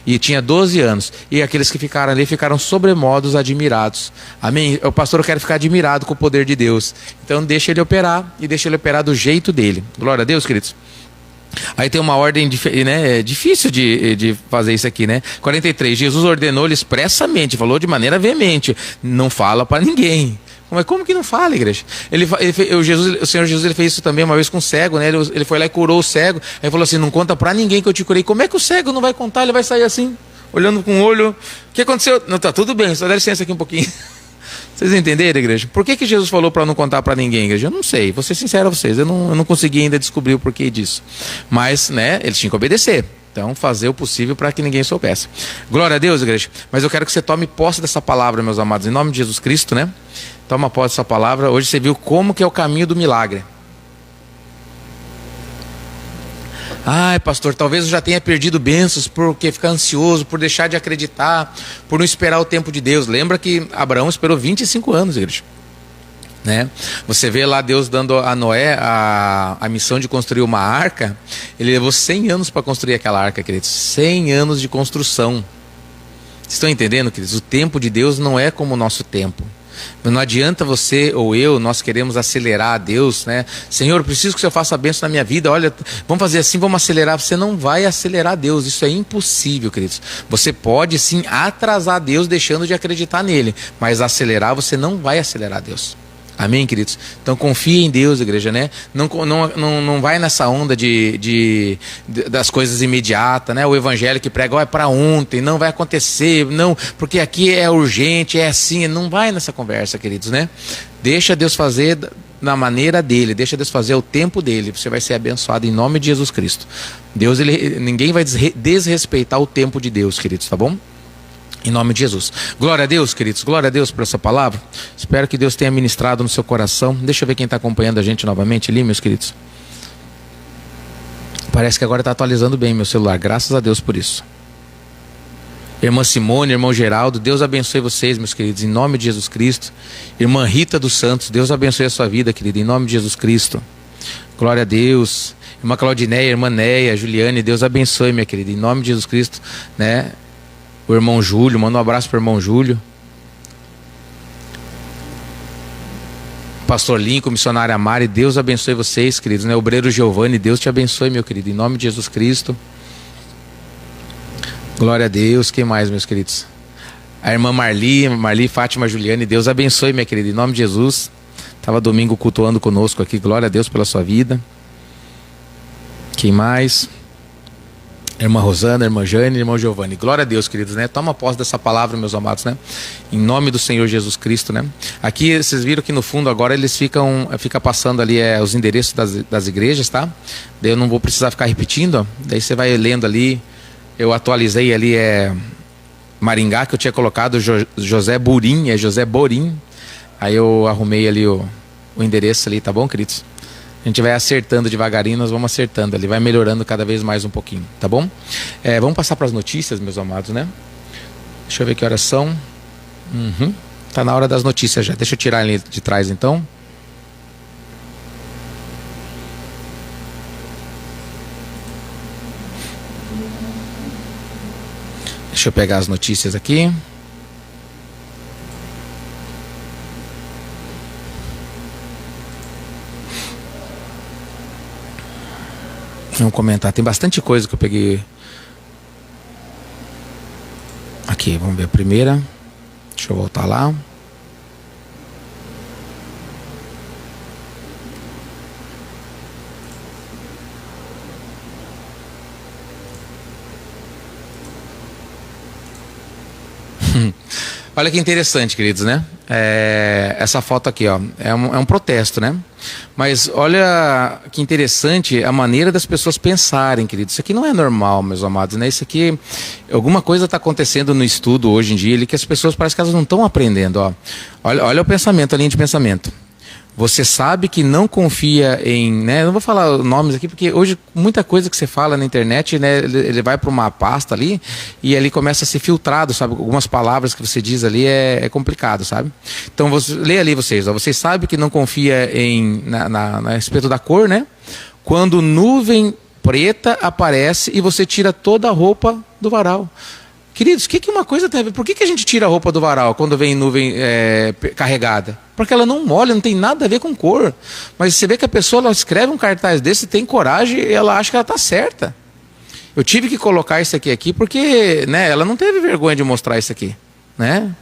E tinha 12 anos. E aqueles que ficaram ali ficaram sobremodos admirados. Amém? O pastor, eu quero ficar admirado com o poder de Deus. Então deixa ele operar. E deixa ele operar do jeito dele. Glória a Deus, queridos. Aí tem uma ordem, né? É difícil de fazer isso aqui, né? 43. Jesus ordenou-lhe expressamente, falou de maneira veemente: não fala para ninguém. Mas como que não fala, igreja? O Senhor Jesus, ele fez isso também uma vez com o cego, né? Ele foi lá e curou o cego. Aí falou assim, não conta pra ninguém que eu te curei. Como é que o cego não vai contar? Ele vai sair assim, olhando com o olho. O que aconteceu? Não, tá tudo bem, só dá licença aqui um pouquinho. Vocês entenderam, igreja? Por que Jesus falou para não contar para ninguém, igreja? Eu não sei, vou ser sincero a vocês. Eu não consegui ainda descobrir o porquê disso. Mas, né, eles tinham que obedecer. Então, fazer o possível para que ninguém soubesse. Glória a Deus, igreja. Mas eu quero que você tome posse dessa palavra, meus amados. Em nome de Jesus Cristo, né? Toma posse dessa palavra. Hoje você viu como que é o caminho do milagre. Ai, pastor, talvez eu já tenha perdido bênçãos porque ficar ansioso, por deixar de acreditar, por não esperar o tempo de Deus. Lembra que Abraão esperou 25 anos, igreja. Né? Você vê lá Deus dando a Noé a missão de construir uma arca. Ele levou 100 anos para construir aquela arca, queridos. 100 anos de construção. Vocês estão entendendo, queridos? O tempo de Deus não é como o nosso tempo. Não adianta você ou eu, nós queremos acelerar a Deus, né? Senhor, eu preciso que o Senhor faça a bênção na minha vida. Olha, vamos fazer assim, vamos acelerar. Você não vai acelerar Deus, isso é impossível, queridos. Você pode sim atrasar Deus deixando de acreditar nele, mas acelerar, você não vai acelerar Deus. Amém, queridos? Então confia em Deus, igreja, né? Não vai nessa onda das coisas imediatas, né? O evangelho que prega, é para ontem, não vai acontecer, não, porque aqui é urgente, é assim. Não vai nessa conversa, queridos, né? Deixa Deus fazer na maneira dele, deixa Deus fazer o tempo dele. Você vai ser abençoado em nome de Jesus Cristo. Deus, ninguém vai desrespeitar o tempo de Deus, queridos, tá bom? Em nome de Jesus. Glória a Deus, queridos. Glória a Deus por essa palavra. Espero que Deus tenha ministrado no seu coração. Deixa eu ver quem está acompanhando a gente novamente ali, meus queridos. Parece que agora está atualizando bem meu celular. Graças a Deus por isso. Irmã Simone, irmão Geraldo, Deus abençoe vocês, meus queridos, em nome de Jesus Cristo. Irmã Rita dos Santos, Deus abençoe a sua vida, querida, em nome de Jesus Cristo. Glória a Deus. Irmã Claudineia, irmã Neia, Juliane, Deus abençoe, minha querida, em nome de Jesus Cristo, né? O irmão Júlio, manda um abraço para o irmão Júlio. Pastor Lincoln, missionária Mari, Deus abençoe vocês, queridos, né? Obreiro Giovanni, Deus te abençoe, meu querido, em nome de Jesus Cristo. Glória a Deus. Quem mais, meus queridos? A irmã Marli, Fátima Juliane, Deus abençoe, minha querida, em nome de Jesus. Estava domingo cultuando conosco aqui, glória a Deus pela sua vida. Quem mais? Irmã Rosana, irmã Jane, irmão Giovanni. Glória a Deus, queridos, né? Toma posse dessa palavra, meus amados, né? Em nome do Senhor Jesus Cristo, né? Aqui, vocês viram que no fundo agora eles ficam passando ali os endereços das igrejas, tá? Daí eu não vou precisar ficar repetindo, ó. Daí você vai lendo ali. Eu atualizei ali, Maringá, que eu tinha colocado José Borim, José Borim. Aí eu arrumei ali o endereço ali, tá bom, queridos? A gente vai acertando devagarinho, nós vamos acertando ali, vai melhorando cada vez mais um pouquinho, tá bom? Vamos passar para as notícias, meus amados, né? Deixa eu ver que horas são. Tá na hora das notícias já. Deixa eu tirar ali de trás então. Deixa eu pegar as notícias aqui. Vamos comentar. Tem bastante coisa que eu peguei. Aqui, vamos ver a primeira. Deixa eu voltar lá. Olha que interessante, queridos, né? Essa foto aqui, ó, é um protesto, né? Mas olha que interessante a maneira das pessoas pensarem, queridos. Isso aqui não é normal, meus amados, né? Isso aqui, alguma coisa está acontecendo no estudo hoje em dia, ali, que as pessoas parece que elas não estão aprendendo, ó. Olha o pensamento, a linha de pensamento. Você sabe que não confia em, né? Não vou falar nomes aqui, porque hoje muita coisa que você fala na internet, né? Ele vai para uma pasta ali e ali começa a ser filtrado, sabe? Algumas palavras que você diz ali é complicado, sabe? Então, lê ali vocês, ó. Vocês sabem que não confia a respeito da cor, né? Quando nuvem preta aparece e você tira toda a roupa do varal. Queridos, que uma coisa tem a ver? Por que a gente tira a roupa do varal quando vem nuvem carregada? Porque ela não molha, não tem nada a ver com cor. Mas você vê que a pessoa ela escreve um cartaz desse, tem coragem e ela acha que ela está certa. Eu tive que colocar isso aqui porque, né, ela não teve vergonha de mostrar isso aqui, né?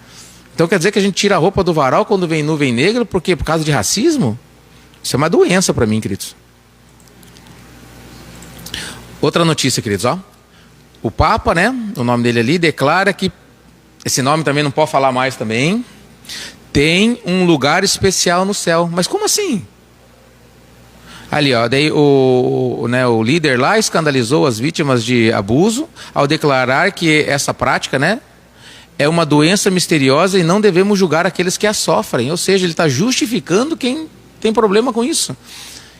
Então quer dizer que a gente tira a roupa do varal quando vem nuvem negra por quê? Por causa de racismo? Isso é uma doença para mim, queridos. Outra notícia, queridos, ó. O Papa, né, o nome dele ali, declara que, esse nome também não pode falar mais também, tem um lugar especial no céu. Mas como assim? Ali, ó, daí o líder lá escandalizou as vítimas de abuso ao declarar que essa prática, né, é uma doença misteriosa e não devemos julgar aqueles que a sofrem. Ou seja, ele está justificando quem tem problema com isso.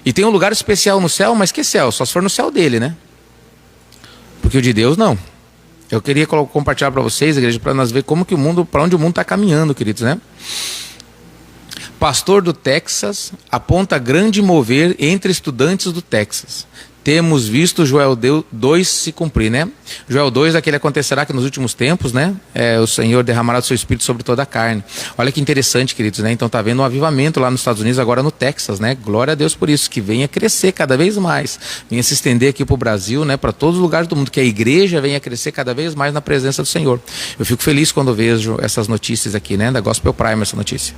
E tem um lugar especial no céu, mas que céu? Só se for no céu dele, né? Porque o de Deus não. Eu queria compartilhar para vocês, igreja, para nós ver como que para onde o mundo está caminhando, queridos, né? Pastor do Texas aponta grande mover entre estudantes do Texas. Temos visto Joel 2 se cumprir, né? Joel 2, aquele acontecerá que nos últimos tempos, né? O Senhor derramará o seu Espírito sobre toda a carne. Olha que interessante, queridos, né? Então está havendo um avivamento lá nos Estados Unidos, agora no Texas, né? Glória a Deus por isso, que venha crescer cada vez mais. Venha se estender aqui para o Brasil, né? Para todos os lugares do mundo, que a igreja venha crescer cada vez mais na presença do Senhor. Eu fico feliz quando vejo essas notícias aqui, né? Da Gospel Prime, essa notícia.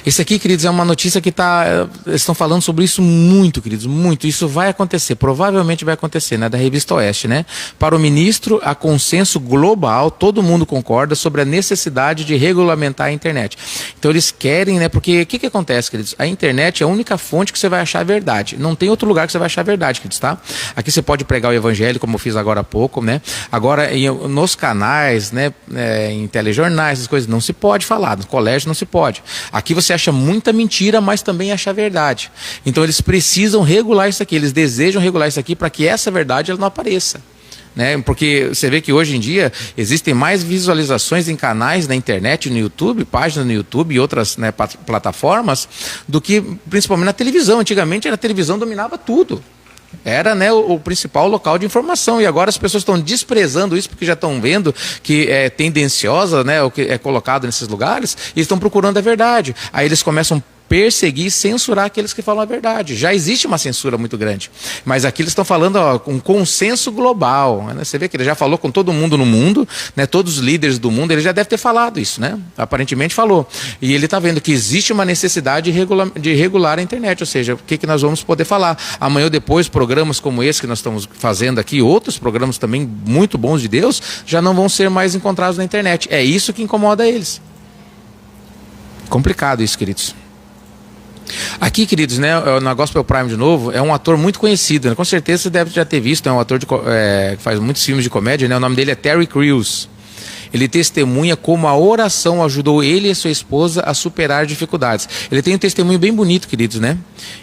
Esse aqui, queridos, é uma notícia que eles estão falando sobre isso muito, queridos, muito. Isso vai acontecer, provavelmente vai acontecer, né? Da Revista Oeste, né? Para o ministro, há consenso global, todo mundo concorda sobre a necessidade de regulamentar a internet. Então eles querem, né? Porque o que acontece, queridos? A internet é a única fonte que você vai achar a verdade. Não tem outro lugar que você vai achar a verdade, queridos, tá? Aqui você pode pregar o evangelho, como eu fiz agora há pouco, né? Agora, nos canais, né? Em telejornais, essas coisas, não se pode falar. No colégio não se pode. Aqui você acha muita mentira, mas também acha a verdade. Então eles precisam regular isso aqui, eles desejam regular isso aqui para que essa verdade ela não apareça, né? Porque você vê que hoje em dia existem mais visualizações em canais na internet, no YouTube, páginas no YouTube e outras, né, plataformas, do que principalmente na televisão. Antigamente a televisão dominava tudo. Era, né, o principal local de informação, e agora as pessoas estão desprezando isso porque já estão vendo que é tendenciosa, né, o que é colocado nesses lugares, e estão procurando a verdade. Aí eles começam a perseguir e censurar aqueles que falam a verdade. Já existe uma censura muito grande, mas aqui eles estão falando, ó, com consenso global, né? Você vê que ele já falou com todo mundo no mundo, né? Todos os líderes do mundo, ele já deve ter falado isso, né? Aparentemente falou, e ele está vendo que existe uma necessidade de regular a internet, ou seja, o que nós vamos poder falar amanhã ou depois. Programas como esse que nós estamos fazendo aqui, outros programas também muito bons de Deus, já não vão ser mais encontrados na internet. É isso que incomoda eles. Complicado isso, queridos. Aqui, queridos, né, na Gospel Prime de novo, é um ator muito conhecido, né? Com certeza você deve já ter visto, é um ator que faz muitos filmes de comédia, né? O nome dele é Terry Crews. Ele testemunha como a oração ajudou ele e sua esposa a superar dificuldades. Ele tem um testemunho bem bonito, queridos, né?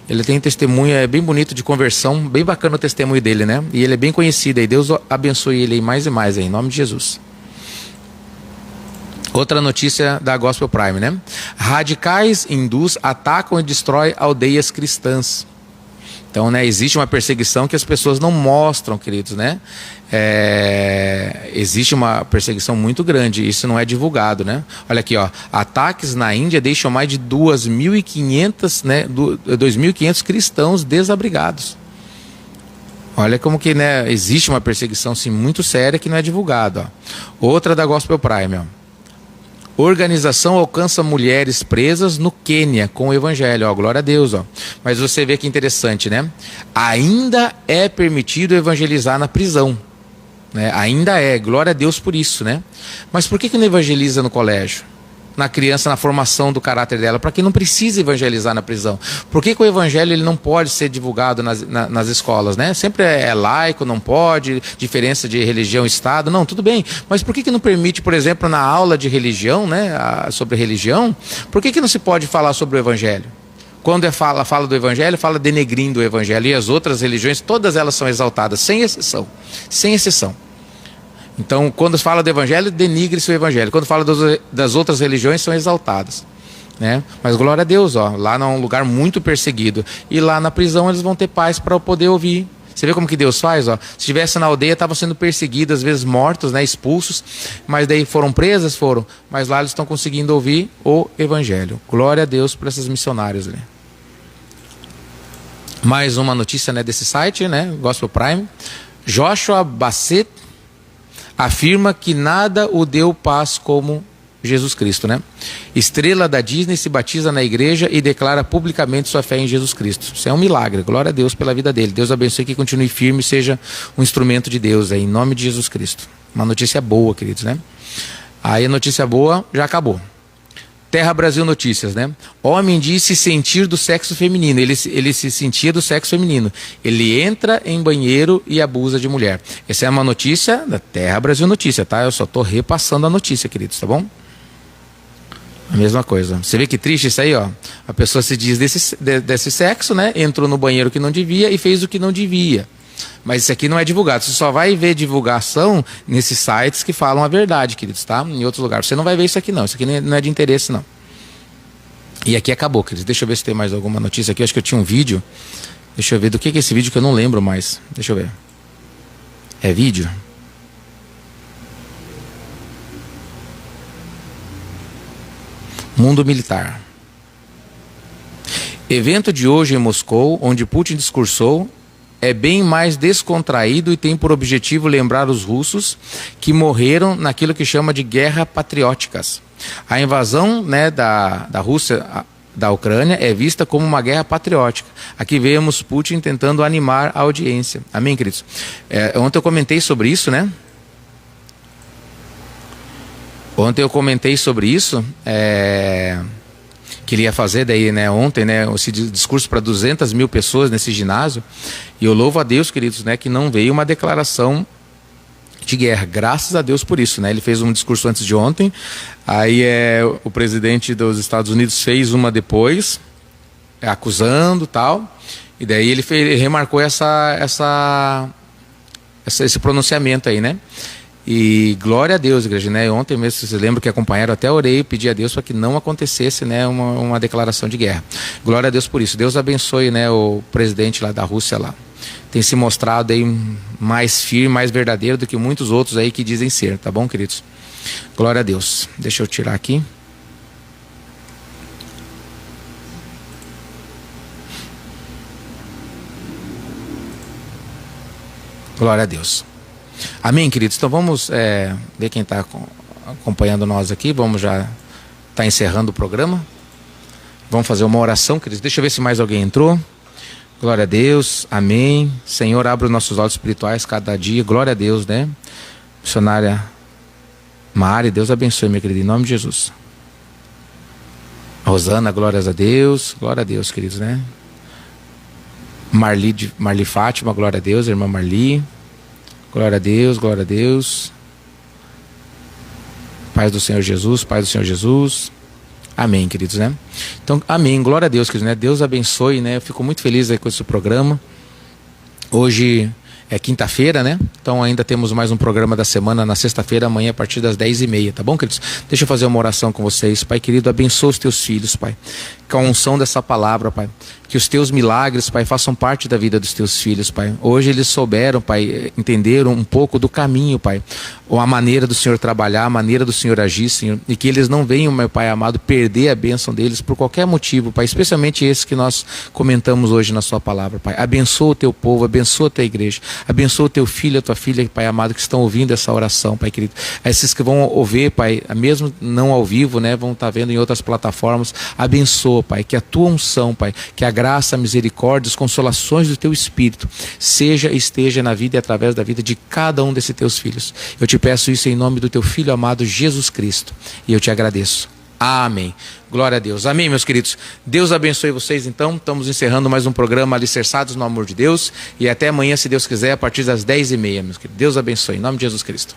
Ele tem um testemunho bem bonito de conversão, bem bacana o testemunho dele, né? E ele é bem conhecido aí. Deus abençoe ele aí mais e mais aí, em nome de Jesus. Outra notícia da Gospel Prime, né? Radicais hindus atacam e destroem aldeias cristãs. Então, né, existe uma perseguição que as pessoas não mostram, queridos, né? Existe uma perseguição muito grande, isso não é divulgado, né? Olha aqui, ó, ataques na Índia deixam mais de 2.500, né, 2.500 cristãos desabrigados. Olha como que, né, existe uma perseguição, sim, muito séria que não é divulgada. Outra da Gospel Prime, ó. Organização alcança mulheres presas no Quênia com o evangelho. Ó, glória a Deus. Ó. Mas você vê que interessante, né? Ainda é permitido evangelizar na prisão. Né? Ainda é. Glória a Deus por isso, né? Mas por que não evangeliza no colégio? Na criança, na formação do caráter dela, para que não precisa evangelizar na prisão. Por que o evangelho ele não pode ser divulgado nas escolas, né? Sempre é laico, não pode, diferença de religião e Estado, não, tudo bem. Mas por que não permite, por exemplo, na aula de religião, né, sobre religião, por que não se pode falar sobre o evangelho? Quando fala do evangelho, fala denegrindo o evangelho, e as outras religiões, todas elas são exaltadas, sem exceção, sem exceção. Então, quando fala do evangelho, denigre-se o evangelho. Quando fala das outras religiões, são exaltadas. Né? Mas glória a Deus, ó, lá é um lugar muito perseguido. E lá na prisão eles vão ter paz para poder ouvir. Você vê como que Deus faz? Ó? Se estivesse na aldeia, estavam sendo perseguidos, às vezes mortos, né, expulsos. Mas daí foram presas, foram. Mas lá eles estão conseguindo ouvir o evangelho. Glória a Deus por esses missionários. Né? Mais uma notícia, né, desse site, né, Gospel Prime. Joshua Bassett afirma que nada o deu paz como Jesus Cristo, né? Estrela da Disney se batiza na igreja e declara publicamente sua fé em Jesus Cristo. Isso é um milagre, glória a Deus pela vida dele. Deus abençoe que continue firme e seja um instrumento de Deus, em nome de Jesus Cristo. Uma notícia boa, queridos, né? Aí a notícia boa já acabou. Terra Brasil Notícias, né? Homem diz se sentir do sexo feminino. Ele se sentia do sexo feminino. Ele entra em banheiro e abusa de mulher. Essa é uma notícia da Terra Brasil Notícias, tá? Eu só estou repassando a notícia, queridos, tá bom? A mesma coisa. Você vê que triste isso aí, ó? A pessoa se diz desse sexo, né? Entrou no banheiro que não devia e fez o que não devia. Mas isso aqui não é divulgado. Você só vai ver divulgação nesses sites que falam a verdade, queridos, tá? Em outros lugares. Você não vai ver isso aqui, não. Isso aqui não é de interesse, não. E aqui acabou, queridos. Deixa eu ver se tem mais alguma notícia aqui. Eu acho que eu tinha um vídeo. Deixa eu ver do que é esse vídeo que eu não lembro mais. Deixa eu ver. É vídeo? Mundo militar. Evento de hoje em Moscou, onde Putin discursou, é bem mais descontraído e tem por objetivo lembrar os russos que morreram naquilo que chama de guerra patrióticas. A invasão, né, da Rússia da Ucrânia é vista como uma guerra patriótica. Aqui vemos Putin tentando animar a audiência. Amém, queridos? Ontem eu comentei sobre isso, né? Ontem eu comentei sobre isso, queria fazer daí, né, ontem, né, esse discurso para 200 mil pessoas nesse ginásio, e eu louvo a Deus, queridos, né, que não veio uma declaração de guerra, graças a Deus por isso, né, ele fez um discurso antes de ontem, aí o presidente dos Estados Unidos fez uma depois, acusando tal, e daí ele remarcou esse pronunciamento aí, né. E glória a Deus, igreja, né? Ontem mesmo, vocês lembram que acompanharam, até orei e pedi a Deus para que não acontecesse, né, uma declaração de guerra. Glória a Deus por isso. Deus abençoe, né, o presidente lá da Rússia lá. Tem se mostrado aí mais firme, mais verdadeiro do que muitos outros aí que dizem ser, tá bom, queridos? Glória a Deus. Deixa eu tirar aqui. Glória a Deus. Amém, queridos? Então vamos ver quem está acompanhando nós aqui. Vamos já estar encerrando o programa. Vamos fazer uma oração, queridos. Deixa eu ver se mais alguém entrou. Glória a Deus. Amém. Senhor, abre os nossos olhos espirituais cada dia. Glória a Deus, né? Missionária Mari, Deus abençoe, minha querida, em nome de Jesus. Rosana, glórias a Deus. Glória a Deus, queridos, né? Marli Fátima, glória a Deus, irmã Marli. Glória a Deus, glória a Deus. Paz do Senhor Jesus, paz do Senhor Jesus. Amém, queridos, né? Então, amém, glória a Deus, queridos, né? Deus abençoe, né? Eu fico muito feliz aí com esse programa. Hoje é quinta-feira, né? Então ainda temos mais um programa da semana na sexta-feira, amanhã a partir das 10h30, tá bom, queridos? Deixa eu fazer uma oração com vocês. Pai querido, abençoa os teus filhos, Pai. Com a unção dessa palavra, Pai. Que os teus milagres, Pai, façam parte da vida dos teus filhos, Pai. Hoje eles souberam, Pai, entenderam um pouco do caminho, Pai. Ou a maneira do Senhor trabalhar, a maneira do Senhor agir, Senhor. E que eles não venham, meu Pai amado, perder a bênção deles por qualquer motivo, Pai. Especialmente esse que nós comentamos hoje na sua palavra, Pai. Abençoa o teu povo, abençoa a tua igreja. Abençoa o teu filho, a tua filha, Pai amado, que estão ouvindo essa oração, Pai querido. Esses que vão ouvir, Pai, mesmo não ao vivo, né, vão estar vendo em outras plataformas. Abençoa, Pai, que a tua unção, Pai, que a graça, a misericórdia, as consolações do teu Espírito seja e esteja na vida e através da vida de cada um desses teus filhos. Eu te peço isso em nome do teu Filho amado Jesus Cristo. E eu te agradeço. Amém. Glória a Deus. Amém, meus queridos. Deus abençoe vocês, então. Estamos encerrando mais um programa Alicerçados no Amor de Deus. E até amanhã, se Deus quiser, a partir das 10h30, meus queridos. Deus abençoe. Em nome de Jesus Cristo.